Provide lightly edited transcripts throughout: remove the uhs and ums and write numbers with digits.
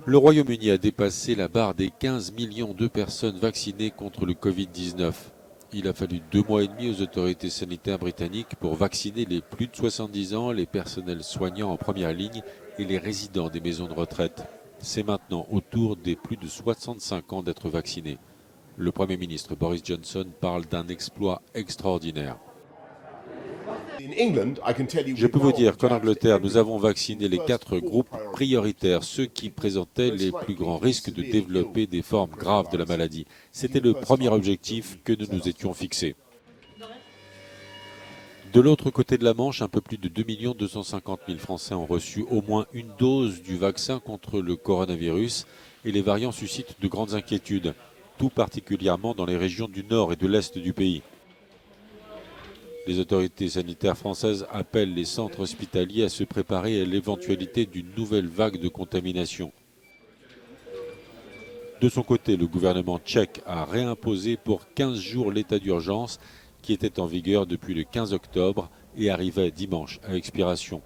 Le Royaume-Uni a dépassé la barre des 15 millions de personnes vaccinées contre le Covid-19. Il a fallu 2 mois et demi aux autorités sanitaires britanniques pour vacciner les plus de 70 ans, les personnels soignants en première ligne et les résidents des maisons de retraite. C'est maintenant au tour des plus de 65 ans d'être vaccinés. Le Premier ministre Boris Johnson parle d'un exploit extraordinaire. Je peux vous dire qu'en Angleterre, nous avons vacciné les 4 groupes prioritaires, ceux qui présentaient les plus grands risques de développer des formes graves de la maladie. C'était le premier objectif que nous nous étions fixés. De l'autre côté de la Manche, un peu plus de 2 250 000 Français ont reçu au moins une dose du vaccin contre le coronavirus et les variants suscitent de grandes inquiétudes, tout particulièrement dans les régions du nord et de l'est du pays. Les autorités sanitaires françaises appellent les centres hospitaliers à se préparer à l'éventualité d'une nouvelle vague de contamination. De son côté, le gouvernement tchèque a réimposé pour 15 jours l'état d'urgence qui était en vigueur depuis le 15 octobre et arrivait dimanche à expiration.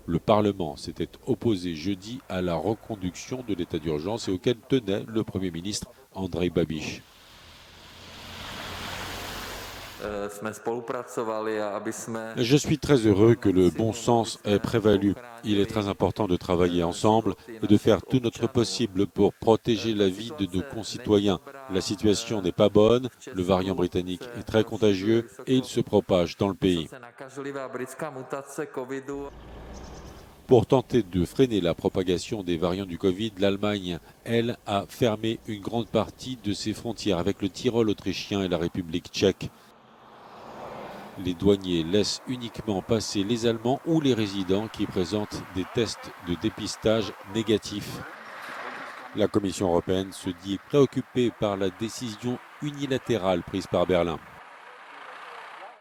Le Parlement s'était opposé jeudi à la reconduction de l'état d'urgence et auquel tenait le Premier ministre Andrej Babiš. Je suis très heureux que le bon sens ait prévalu. Il est très important de travailler ensemble et de faire tout notre possible pour protéger la vie de nos concitoyens. La situation n'est pas bonne, le variant britannique est très contagieux et il se propage dans le pays. Pour tenter de freiner la propagation des variants du Covid, l'Allemagne, elle, a fermé une grande partie de ses frontières avec le Tyrol autrichien et la République tchèque. Les douaniers laissent uniquement passer les Allemands ou les résidents qui présentent des tests de dépistage négatifs. La Commission européenne se dit préoccupée par la décision unilatérale prise par Berlin.